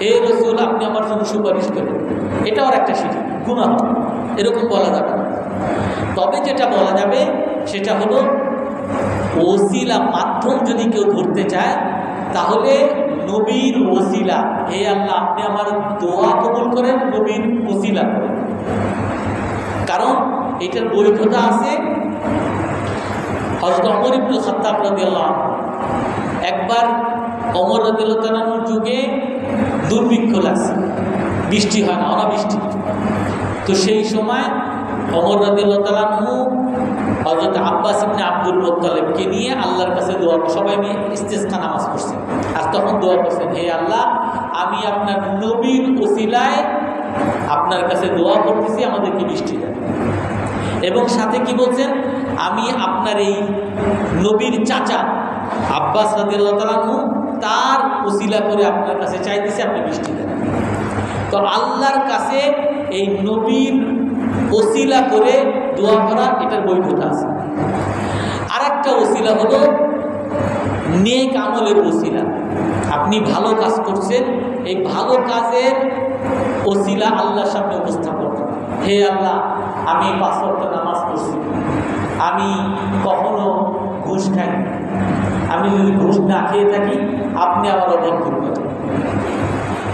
হে রাসূল আপনি আমার জন্য সুপারিশ করেন, এটাও একটা শিরক, গুনাহ হবে, এরকম বলা যাবে না। তবে যেটা বলা যাবে সেটা হলো ওসিলা মাধ্যম যদি কেউ ধরতে চায়, তাহলে নবীর ওসিলা, হে আল্লাহ আপনি আমার দোয়া কবুল করেন নবীর ওসিলা করেন। কারণ এটার বৈধতা আছে। হযরত ওমর ইবনে খাত্তাব রাদিয়াল্লাহু আনহু একবার, ওমর রাদিয়াল্লাহু আনহুর যুগে দুর্ভিক্ষ লাগছে, বৃষ্টি হয় না, অনাবৃষ্টি। তো সেই সময় ওমর রাদিয়াল্লাহু আনহু হযরত আব্বাস ইবনে আব্দুল মুত্তালিবকে নিয়ে আল্লাহর কাছে দোয়া, সবাই নিয়ে ইস্তিসকা নামাজ পড়ছেন। আর তখন দোয়া করছেন, হে আল্লাহ আমি আপনার নবীর ওসিলায় আপনার কাছে দোয়া করতেছি, আমাদেরকে বৃষ্টি দেন। এবং সাথে কি বলছেন, আমি আপনার এই নবীর চাচা আব্বাস রাদিয়াল্লাহু তাআলা আনহু তার ওসিলা করে আপনার কাছে চাইতেছি, আপনি বৃষ্টি দেন। তো আল্লাহর কাছে এই নবীর ওসিলা করে দোয়া করা, এটার বৈধতা আছে। আর একটা ওসিলা হলো নেক আমলের ওসিলা। আপনি ভালো কাজ করছেন, এই ভালো কাজের ওসিলা আল্লাহর সামনে উপস্থাপন করা। হে আল্লাহ আমি 5 ওয়াক্ত নামাজ পড়ছি, আমি কখনো ঘুষ খাই, আমি যদি ঘুষ না খেয়ে থাকি আপনি আমার অভাব দূর করেন।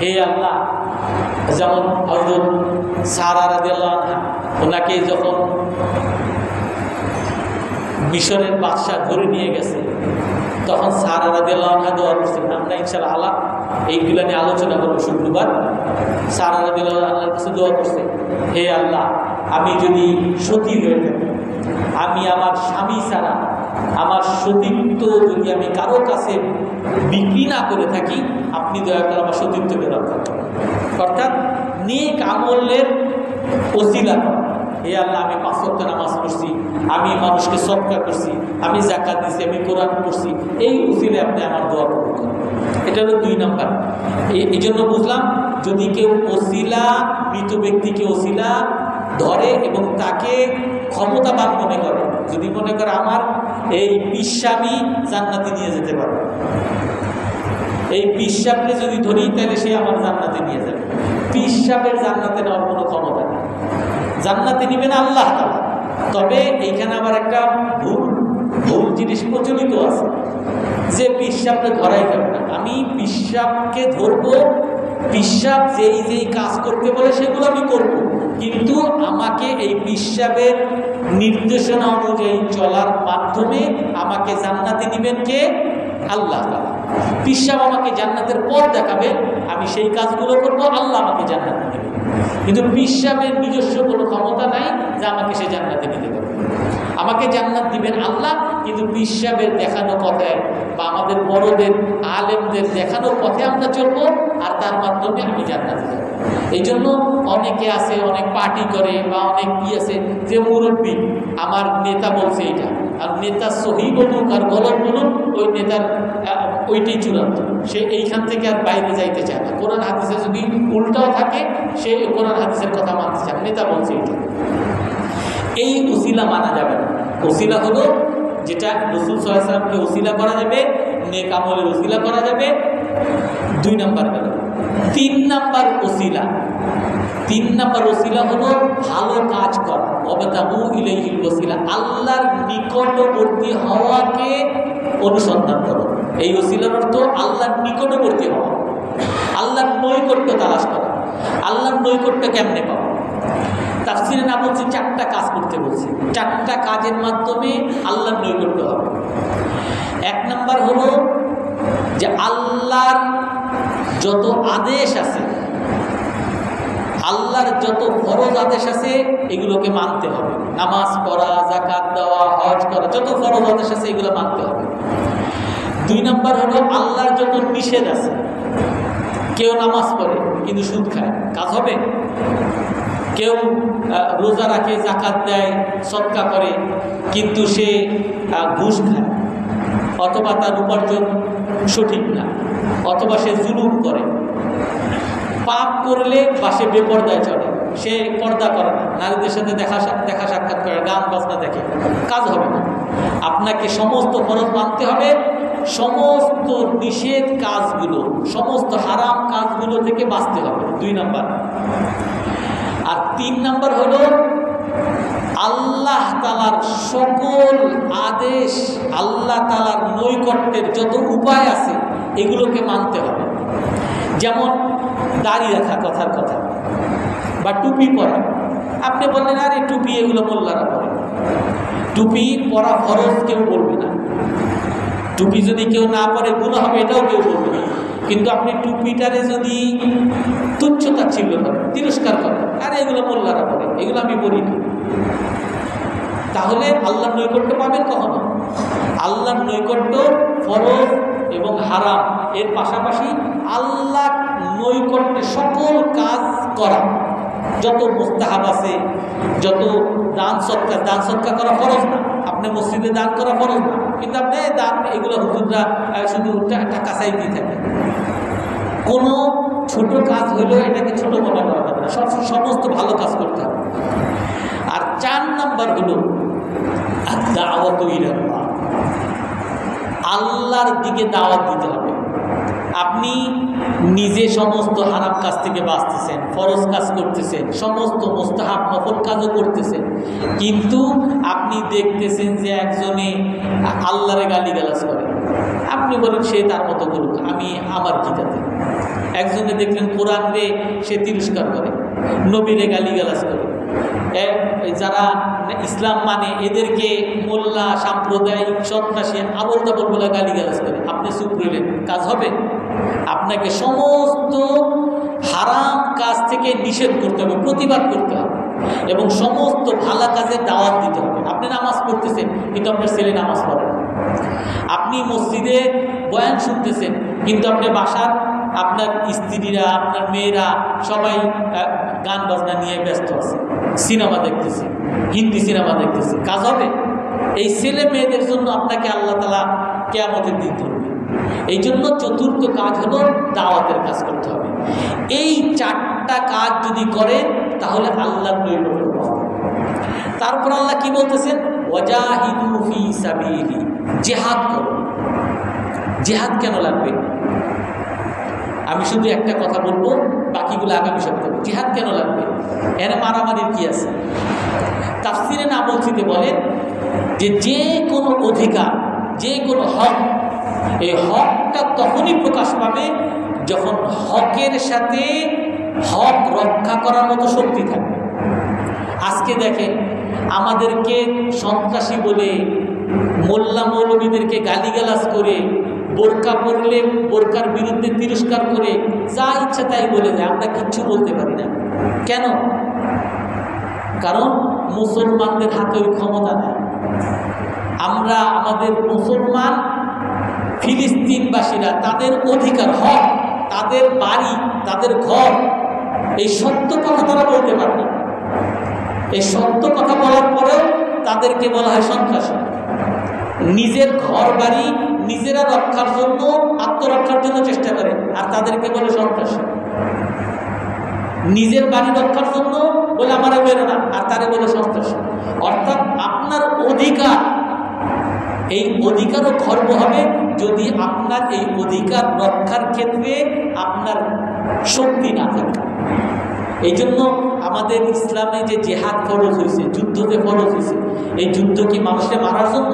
হে আল্লাহ, যেমন হযরত সারা রাদিয়াল্লাহু আনহা, ওনাকে যখন মিশরের বাদশাহ ধরে নিয়ে গেছে, তখন সারা রাদিয়াল্লাহু আনহা দোয়া করছেন। আমরা ইনশাআল্লাহ এইগুলা নিয়ে আলোচনা করবো শুক্রবার। সারা রাদিয়াল্লাহু আনহার কাছে দোয়া করছে, হে আল্লাহ আমি যদি সতী হয়ে থাকি, আমি আমার স্বামী ছাড়া আমার সতীত্ব যদি আমি কারো কাছে বিক্রি না করে থাকি, আপনি দয়া করে আমার সতীত্বকে রক্ষা করেন। অর্থাৎ নেক আমলের ওসিলা করা। হে আল্লাহ আমি 5 ওয়াক্ত নামাজ পড়ছি, আমি মানুষকে সদকা করছি, আমি যাকাত দিছি, আমি কোরআন পড়ছি, এই ওসিলে আপনি আমার দোয়া কবুল করেন। এটা হলো 2 নাম্বার। এই জন্য বুঝলাম, যদি কেউ ওসিলা, মৃত ব্যক্তিকে ওসিলা ধরে এবং তাকে ক্ষমতাবান মনে করে, যদি মনে করে আমার এই পিসামি জান্নাতে নিয়ে যেতে পারবে, এই পিসাবকে যদি ধরি তাহলে সে আমার জান্নাতে নিয়ে যাবে, পিসাবের জান্নাতে নেওয়ার কোনো ক্ষমতা নেই, জান্নাতে নিবেন আল্লাহ তাআলা। তবে এইখানে আবার একটা ভুল জিনিস প্রচলিত আছে যে পিসাবকে ধরাই যাবে না। আমি পিসাবকে ধরবো, পিসাব যেই কাজ করতে বলে সেগুলো আমি করব, কিন্তু আমাকে এই পিসাবের নির্দেশনা অনুযায়ী চলার মাধ্যমে আমাকে জান্নাতে নিবেন কে? আল্লাহ তাআলা। পিসাব আমাকে জান্নাতের পথ দেখাবে, আমি সেই কাজগুলো করবো, আল্লাহ আমাকে জান্নাতে নেবে। কিন্তু পিসাবের নিজস্ব কোনো ক্ষমতা নাই যে আমাকে সে জান্নাতে নিতে পারবে। আমাকে জান্নাত দিবেন আল্লাহ, কিন্তু পিসাবের দেখানো পথে বা আমাদের বড়দের আলেমদের দেখানো পথে আমরা চলবো, আর তার মাধ্যমে আমি জান্নাতে যাব। এই জন্য অনেকে আছে, অনেক পার্টি করে বা অনেক কি আছে যে মুরব্বী আমার নেতা বলছে এটা, আর নেতা সহি বলুক আর গলত বলুক, ওই নেতার ওইটাই চূড়ান্ত, সে এইখান থেকে আর বাইরে যাইতে চায় না। কোরআন হাদিসে যদি উল্টাও থাকে, সে কোরআন হাদিসের কথা মানতে চায়, নেতা বলছে এটা। এই ওসিলা মানা যাবে না। ওসিলা হলো যেটা রাসূল সাল্লাল্লাহু আলাইহি ওয়াসাল্লামকে ওসিলা করা যাবে, নেক আমলের ওসিলা করা যাবে। 2 নাম্বার গেল। 3 নাম্বার ওসিলা, 3 নাম্বার ওসিলা হলো ভালো কাজ করা। ওয়াবতাগু ইলাইহিল ওসিলা, আল্লাহর নিকটবর্তী হওয়াকে অনুসন্ধান করো। এই ওসিলার অর্থ আল্লাহর নিকটবর্তী হওয়া, আল্লাহর নৈকট্য তালাশ করা। আল্লাহর নৈকট্য কেমনে পাবো? তাফসীরে না বলছি 4টা কাজ করতে বলছি। 4টা কাজের মাধ্যমে আল্লাহর নৈকট্য হবে। 1 নাম্বার হলো যে আল্লাহর যত আদেশ আছে, আল্লাহর যত ফরজ আদেশ আছে এগুলোকে মানতে হবে। নামাজ পড়া, যাকাত দেওয়া, হজ করা, যত ফরজ আদেশ আছে এগুলো মানতে হবে। 2 নাম্বার হলো আল্লাহর যত নিষেধ আছে, কেউ নামাজ পড়ে কিন্তু সুদ খায়, কাজ হবে? কেউ রোজা রাখে, যাকাত দেয়, সদকা করে, কিন্তু সে ঘুষ খায়, অথবা তার উপার্জন সঠিক না, অথবা সে জুলুম করে, পাপ করলে বা সে বেপর্দায় চলে, সে পর্দা করে না, নারীদের সাথে দেখা সাক্ষাৎ করে, গান বাজনা দেখে, কাজ হবে না। আপনাকে সমস্ত ফরজ মানতে হবে, সমস্ত নিষেধ কাজগুলো, সমস্ত হারাম কাজগুলো থেকে বাঁচতে হবে, 2 নাম্বার। আর 3 নাম্বার হলো আল্লাহ তাআলার সকল আদেশ, আল্লাহ তাআলার নৈকট্যের যত উপায় আছে এগুলোকে মানতে হবে। যেমন দাড়ি রাখা, কথার কথা, বা টুপি পরা। আপনি বললেন আরে টুপি এগুলো মোল্লারা পরে, টুপি পরা ফরজ কেউ বলবে না। টুপি যদি কেউ না পরে গুনাহ হবে এটাও কেউ বলবে না। কিন্তু আপনি টুপিটারে যদি তুচ্ছতাচ্ছিল্য করেন, তিরস্কার করেন, আরে এগুলো মোল্লারা পরে, এগুলো আমি বলি না, তাহলে আল্লাহর নৈকট্য পাবেন কখনো? আল্লাহর নৈকট্য ফরজ এবং হারাম এর পাশাপাশি আল্লাহ নৈকট্যে সকল কাজ করা, যত মুস্তাহাব আছে, যত দান সৎকার করা ফরজ না। আপনি মসজিদে দান করা ফরজ না, কিন্তু আপনি দান এগুলো হুজুররা শুধু টাকা চাই দিয়ে থাকে। কোনো ছোট কাজ হইলেও এটাকে ছোট মনে করা যাবে না, সমস্ত ভালো কাজ করতে হবে। আর 4 নাম্বার হলো দাওয়াতু ইলাল্লাহ, আল্লাহর দিকে দাওয়াত দিতে হবে। আপনি নিজে সমস্ত হারাম কাজ থেকে বাঁচতেছেন, ফরজ কাজ করতেছেন, সমস্ত মুস্তাহাব নফল কাজও করতেছেন, কিন্তু আপনি দেখতেছেন যে একজনে আল্লাহরে গালিগালাজ করে, আপনি বলেন সে তার মতো করুক, আমি আমার কি তাতে। একজনে দেখলেন কোরআন রে সে তিরস্কার করে, নবীরে গালিগালাজ করে, যারা ইসলাম মানে এদেরকে মোল্লা, সাম্প্রদায়িক, সন্ত্রাসী, আবল তাবল বলে গালিগালাজ করে, আপনি চুপ রইলেন, কাজ হবে? আপনাকে সমস্ত হারাম কাজ থেকে নিষেধ করতে হবে, প্রতিবাদ করতে হবে, এবং সমস্ত ভালো কাজের দাওয়াত দিতে হবে। আপনি নামাজ পড়তেছেন কিন্তু আপনার ছেলে নামাজ পড়ে না, আপনি মসজিদে বয়ান শুনতেছেন কিন্তু আপনি বাসার আপনার স্ত্রীরা, আপনার মেয়েরা সবাই গান বাজনা নিয়ে ব্যস্ত আছে, সিনেমা দেখতেছে, হিন্দি সিনেমা দেখতেছে, কাজ হবে? এই ছেলে মেয়েদের জন্য আপনাকে আল্লাহ তাআলা কিয়ামতের দিন ধরবে। এই জন্য 4র্থ কাজ হলো দাওয়াতের কাজ করতে হবে। এই 4টা কাজ যদি করেন তাহলে আল্লাহর নৈকট্য পাবেন। তারপর আল্লাহ কি বলতেছেন? ওয়াজাহিদু ফি সাবিলি, জিহাদ করো। জিহাদ কেন লাগবে? আমি শুধু একটা কথা বলবো, বাকিগুলো আগামী সপ্তাহে। জিহাদ কেন লাগবে? এর মারামারির কি আছে? তাফসীরে না বলছিতে বলেন যে যে কোনো অধিকার, যে কোনো হক, এই হকটা তখনই প্রকাশ পাবে যখন হকের সাথে হক রক্ষা করার মতো শক্তি থাকবে। আজকে দেখেন আমাদেরকে সন্ত্রাসী বলে, মোল্লা মৌলবীদেরকে গালিগালাজ করে, বোরকা পরলে বোরকার বিরুদ্ধে তিরস্কার করে, যা ইচ্ছা তাই বলে যায়, আমরা কিচ্ছু বলতে পারি না। কেন? কারণ মুসলমানদের হাতে ওই ক্ষমতা নেই। আমরা আমাদের মুসলমান ফিলিস্তিনবাসীরা তাদের অধিকার, হক, তাদের বাড়ি, তাদের ঘর, এই সত্য কথা তারা বলতে পারে না। এই সত্য কথা বলার পরেও তাদেরকে বলা হয় সন্ত্রাসী। নিজের ঘর বাড়ি নিজেরা রক্ষার জন্য, আত্মরক্ষার জন্য চেষ্টা করে, আর তাদেরকে বলে সন্ত্রাসী। নিজের বাড়ি রক্ষার জন্য বলে আমারে বেরো না, আর তারে বলে সন্ত্রাসী। অর্থাৎ আপনার অধিকার, এই অধিকারও খর্ব হবে যদি আপনার এই অধিকার রক্ষার ক্ষেত্রে আপনার শক্তি না থাকে। এই জন্য আমাদের ইসলামে যে জিহাদ ফরজ হয়েছে, যুদ্ধতে ফরজ হয়েছে, এই যুদ্ধ কি মানুষকে মারার জন্য?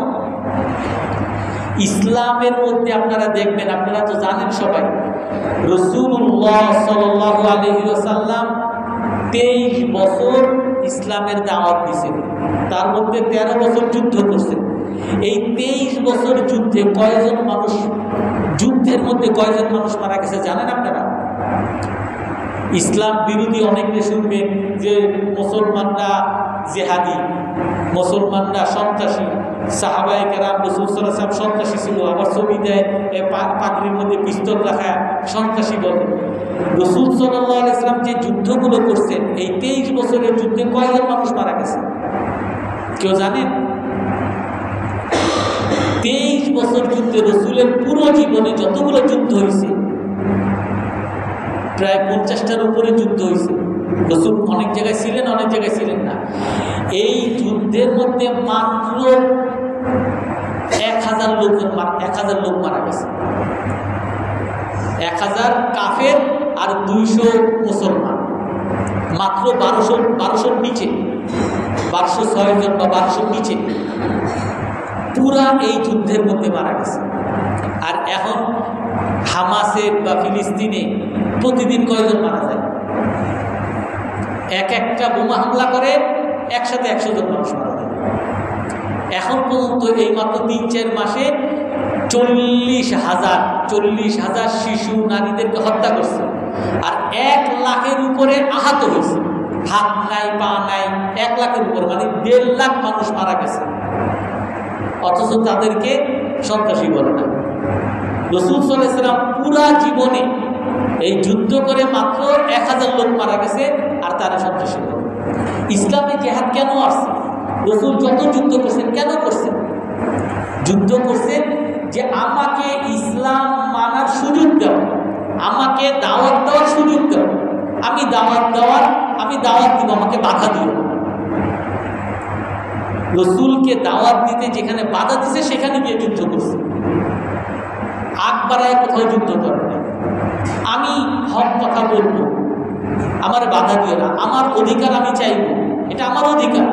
ইসলামের মধ্যে আপনারা দেখবেন, আপনারা তো জানেন সবাই, রাসূলুল্লাহ সাল্লাল্লাহু আলাইহি ওয়াসাল্লাম 23 বছর ইসলামের দাওয়াত দিয়েছেন, তার মধ্যে 13 বছর যুদ্ধ করছেন। এই 23 বছর যুদ্ধে কয়জন মানুষ, যুদ্ধের মধ্যে কয়জন মানুষ মারা গেছে জানেন আপনারা? ইসলাম বিরোধী অনেকে শুনবেন যে মুসলমানরা জেহাদি, মুসলমানরা সন্ত্রাসী, সাহাবায়ে কেরাম রাসূল সাল্লাল্লাহু আলাইহি ওয়াসাল্লাম সন্ত্রাসী ছিল, আবার ছবি দেয় পাগড়ির মধ্যে পিস্তল রাখা সন্ত্রাসী বলে। রাসূল সাল্লাল্লাহু আলাইহি ওয়াসাল্লাম যে যুদ্ধগুলো করছেন, এই 23 বছরের যুদ্ধে কয়জন মানুষ মারা গেছে কেউ জানেন? 23 বছর যুদ্ধে রাসূলের পুরো জীবনে যতগুলো যুদ্ধ হয়েছে প্রায় 50টার উপরে যুদ্ধ হয়েছে। রাসূল অনেক জায়গায় ছিলেন, অনেক জায়গায় ছিলেন না। এই যুদ্ধের মধ্যে মাত্র 1000 লোক মারা গেছে। 1000 কাফের আর 200 মুসলমান, মাত্র 1200 নিচে, 1206 জন বা 1200 নিচে পুরা এই যুদ্ধের মধ্যে মারা গেছে। আর এখন হামাসের বা ফিলিস্তিনে প্রতিদিন কয়জন মারা যায়? একটা বোমা হামলা করে একসাথে 100 জন মানুষ মারা যায়। এখন পর্যন্ত এই মাত্র 3-4 মাসে 40,000 শিশু নারীদেরকে হত্যা করছে, আর 1 লাখের উপরে আহত হয়েছে, হাত নাই পা নাই, 1 লাখের উপরে, মানে 1.5 লাখ মানুষ মারা গেছে। অথচ তাদেরকে সন্ত্রাসী বলে না। রাসূল সাল্লাল্লাহু আলাইহি ওয়াসাল্লাম পুরা জীবনে এই যুদ্ধ করে মাত্র 1000 লোক মারা গেছে, আর তারা সন্ত্রাসী বলে। ইসলামে জিহাদ কেন আসছে? রাসূল যত যুদ্ধ করছেন কেন করছেন? যুদ্ধ করছেন যে আমাকে ইসলাম মানার সুযোগ দাও, আমাকে দাওয়াত দেওয়ার সুযোগ দাও, আমি দাওয়াত দিব, আমাকে বাধা দিও। রাসূলকে দাওয়াত দিতে যেখানে বাধা দিছে সেখানে গিয়ে যুদ্ধ করছে। আগ বাড়ায় কোথাও যুদ্ধ করে না। আমি হক কথা বলবো, আমার বাধা দিও না, আমার অধিকার আমি চাইব, এটা আমার অধিকার।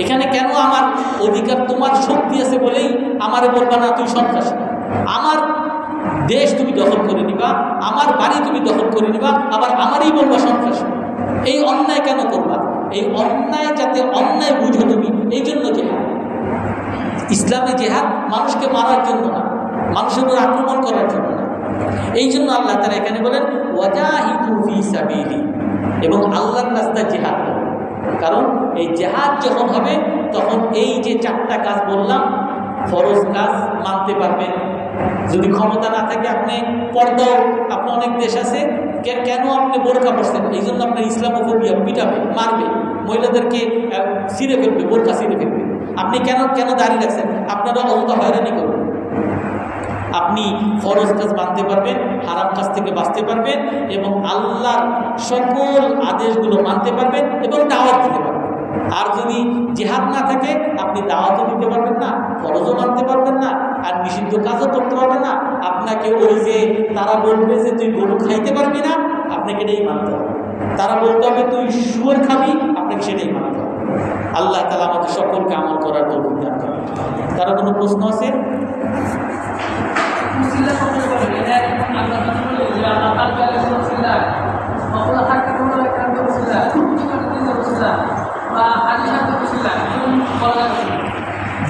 এখানে কেন আমার অধিকার? তোমার শক্তি আছে বলেই আমারে বলবা না তুই সন্ত্রাসী। আমার দেশ তুমি দখল করে নিবা, আমার বাড়ি তুমি দখল করে নিবা, আবার আমারই বলবা সন্ত্রাসী। এই অন্যায় কেন করবা? এই অন্যায় যাতে অন্যায় বুঝো তুমি, এই জন্য জেহাদ। ইসলামে জেহাদ মানুষকে মারার জন্য না, মানুষের উপর আক্রমণ করার জন্য না। এই জন্য আল্লাহ তাআলা এখানে বলেন ওয়াজাহিদু ফি সাবিলি, এবং আল্লাহর রাস্তায় জেহাদ করো। কারণ এই জেহাদ যখন হবে তখন এই যে 4টা কাজ বললাম, ফরজ কাজ মানতে পারবেন। যদি ক্ষমতা না থাকে আপনি পর্দাও, আপনার অনেক দেশ আছে কেন আপনি বোরকা পরছেন, এই জন্য আপনার ইসলামোফোবিয়া, পিটাবে, মারবে, মহিলাদেরকে ছিঁড়ে ফেলবে, বোরকা ছিঁড়ে ফেলবে। আপনি কেন দাঁড়িয়ে রাখছেন? আপনারা অযথা হয়রানি করবেন। আপনি ফরজ কাজ মানতে পারবেন, হারাম কাজ থেকে বাঁচতে পারবেন, এবং আল্লাহর সকল আদেশগুলো মানতে পারবেন এবং দাওয়াত দিতে পারবেন। আর যদি জিহাদ না থাকে আপনি দাওয়াতও দিতে পারবেন না, ফরজও মানতে পারবেন না, আর নিষিদ্ধ কাজও করতে পারবেন না। আপনাকে ওই যে তারা বলবে যে তুই গরু খাইতে পারবি না, আপনাকে এটাই মানতে হবে। তারা বলতে হবে তুই শুয়োর খাবি, আপনাকে সেটাই মানতে হবে। আল্লাহ তাআলা আমাদের সকলকে আমল করার তৌফিক দান করেন। তারা কোনো প্রশ্ন আছে?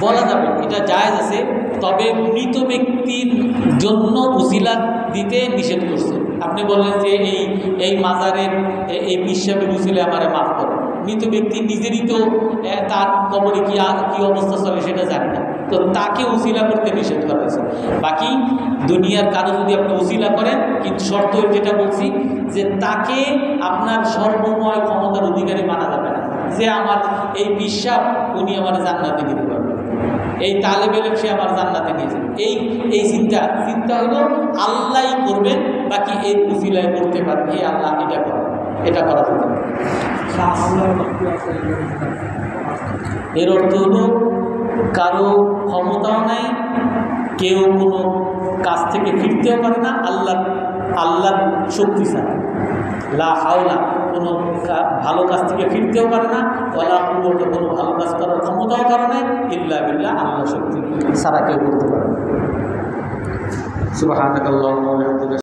বলা যাবে, এটা জায়েজ আছে, তবে মৃত ব্যক্তির জন্য উসিলা দিতে নিষেধ করছে। আপনি বললেন যে এই মাজারের এই বিশ্বাসের উসিলে আমারে মাফ করে। মৃত ব্যক্তি নিজেরই তো তার কবরে কি অবস্থা চলে সেটা জানি না, তো তাকে উসিলা করতে নিষেধ করা হয়েছে। বাকি দুনিয়ার কারো যদি আপনি উসিলা করেন, কিন্তু শর্ত যেটা বলছি যে তাকে আপনার সর্বময় ক্ষমতার অধিকারী মানা যাবে না, যে আমার এই বিশ্বাস উনি আমার জান্নাতে দিতে পারবেন, এই তালেব ইলম সে আমার জান্নাতে নিয়েছে, এই চিন্তা হলো আল্লাহই করবেন, বাকি এই উসিলায় করতে পারবে, এই আল্লাহ এটা করেন, এটা করা যেতে পারে। এর অর্থ হলো কারো ক্ষমতাও নাই, কেউ কোনো কাজ থেকে ফিরতেও পারে না আল্লাহর শক্তি ছাড়া। লা হাওলা, কোনো ভালো কাজ থেকে ফিরতেও পারে না, ওয়ালা কুওয়াতা, কোনো ভালো কাজ করার ক্ষমতাও কারো নাই, ইল্লা বিল্লাহ, আল্লাহ শক্তি ছাড়া কেউ করতে পারে না। সুবহানাকাল্লাহুম্মা ওয়া বিহামদিকা।